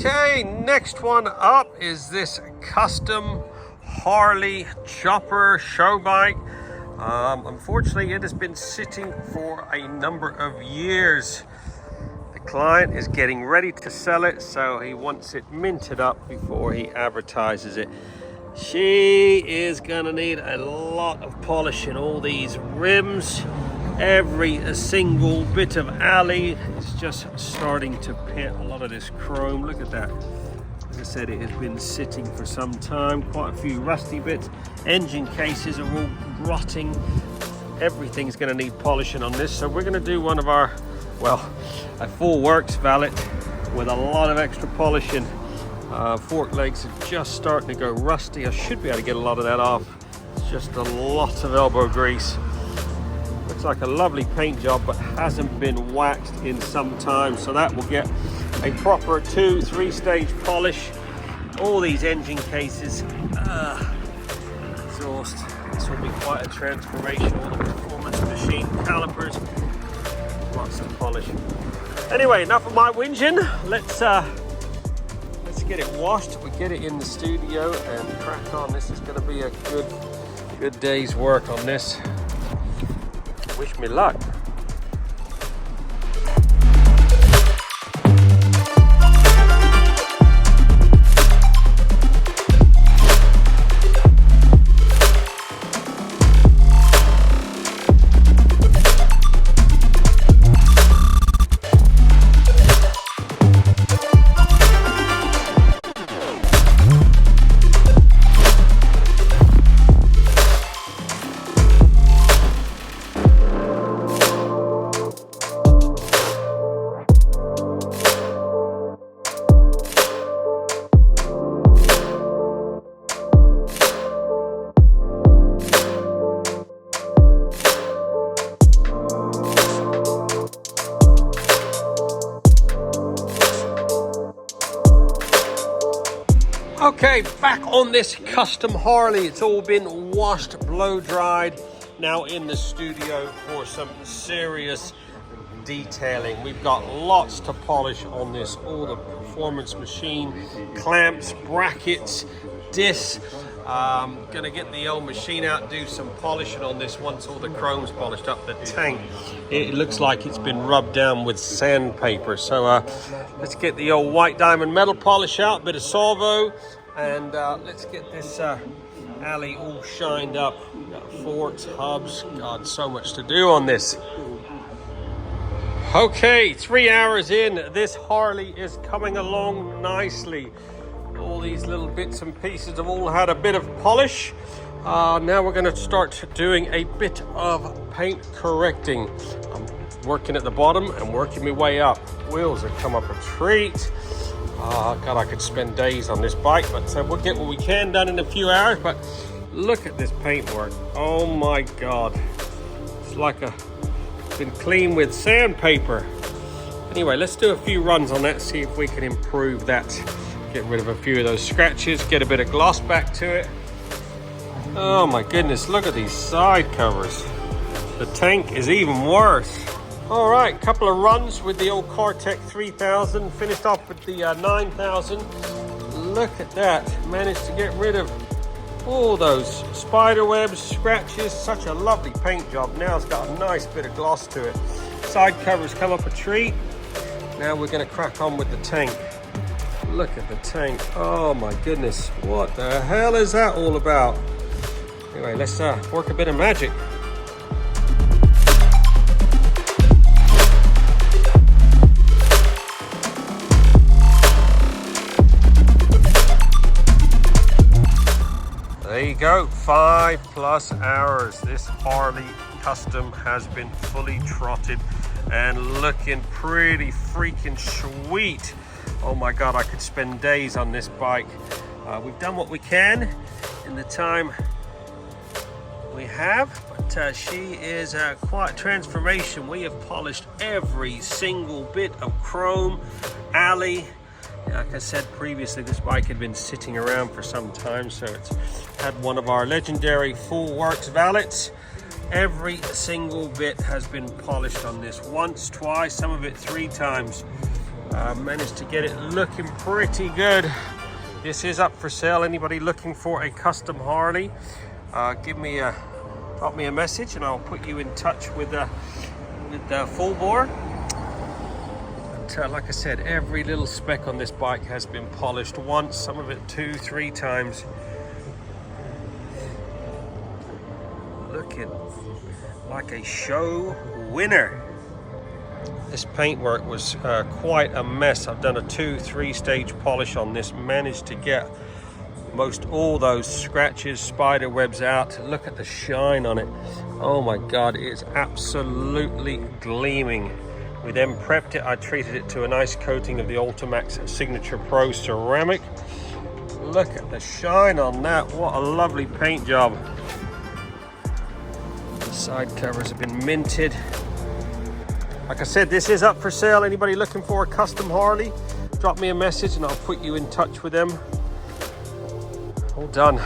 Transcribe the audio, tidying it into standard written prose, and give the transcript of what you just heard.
Okay, next one up is this custom Harley chopper show bike. Unfortunately, it has been sitting for a number of years. The client is getting ready to sell it, so he wants it minted up before he advertises it. She is gonna need a lot of polishing. All these rims, every single bit of alley is just starting to pit. A lot of this chrome, look at that. As I said, it has been sitting for some time. Quite a few rusty bits. Engine cases are all rotting. Everything's going to need polishing on this. So we're going to do one of our, well, a full works valet with a lot of extra polishing. Fork legs are just starting to go rusty. I should be able to get a lot of that off. It's just a lot of elbow grease. Looks like a lovely paint job, but hasn't been waxed in some time. So that will get a proper 2-3 stage polish. All these engine cases, exhaust. This will be quite a transformation. All the performance machine calipers, lots of polish. Anyway, enough of my whinging. Let's get it washed. We get it in the studio and crack on. This is going to be a good day's work on this. Wish me luck. Okay, back on this custom Harley. It's all been washed, blow dried, now in the studio for some serious detailing. We've got lots to polish on this. All the performance machine, clamps, brackets, discs. Gonna get the old machine out, do some polishing on this once all the chrome's polished up. The tank, it looks like it's been rubbed down with sandpaper. So let's get the old white diamond metal polish out, bit of Solvo, and let's get this alley all shined up. We've got forks, hubs, God, so much to do on this. Okay, 3 hours in, this Harley is coming along nicely. All these little bits and pieces have all had a bit of polish. Now we're going to start doing a bit of paint correcting. I'm working at the bottom and working my way up. Wheels have come up a treat. God, I could spend days on this bike, but we'll get what we can done in a few hours. But look at this paintwork. Oh my God. It's like it's been cleaned with sandpaper. Anyway, let's do a few runs on that, see if we can improve that. Get rid of a few of those scratches, get a bit of gloss back to it. Oh my goodness, look at these side covers. The tank is even worse. All right, couple of runs with the old Cartec 3000, finished off with the 9000. Look at that, managed to get rid of all those spider webs, scratches. Such a lovely paint job. Now it's got a nice bit of gloss to it. Side covers come up a treat. Now we're gonna crack on with the tank. Look at the tank. Oh my goodness, what the hell is that all about? Anyway, let's work a bit of magic. There you go, 5+ hours. This Harley custom has been fully trotted and looking pretty freaking sweet. Oh my God, I could spend days on this bike. We've done what we can in the time we have, but she is quite a transformation. We have polished every single bit of chrome, alley. Like I said previously, this bike had been sitting around for some time, so it's had one of our legendary full works valets. Every single bit has been polished on this once, twice, some of it 3 times. Managed to get it looking pretty good. This is up for sale. Anybody looking for a custom Harley, drop me a message and I'll put you in touch with the full bore. But like I said, every little speck on this bike has been polished once, some of it 2-3 times. Looking like a show winner. This paintwork was quite a mess. I've done a 2-3 stage polish on this, managed to get most all those scratches, spider webs out. Look at the shine on it. Oh my God, it's absolutely gleaming. We then prepped it. I treated it to a nice coating of the Ultimaxx Signature Pro ceramic. Look at the shine on that. What a lovely paint job. The side covers have been minted. Like I said, this is up for sale. Anybody looking for a custom Harley, drop me a message and I'll put you in touch with them. All done.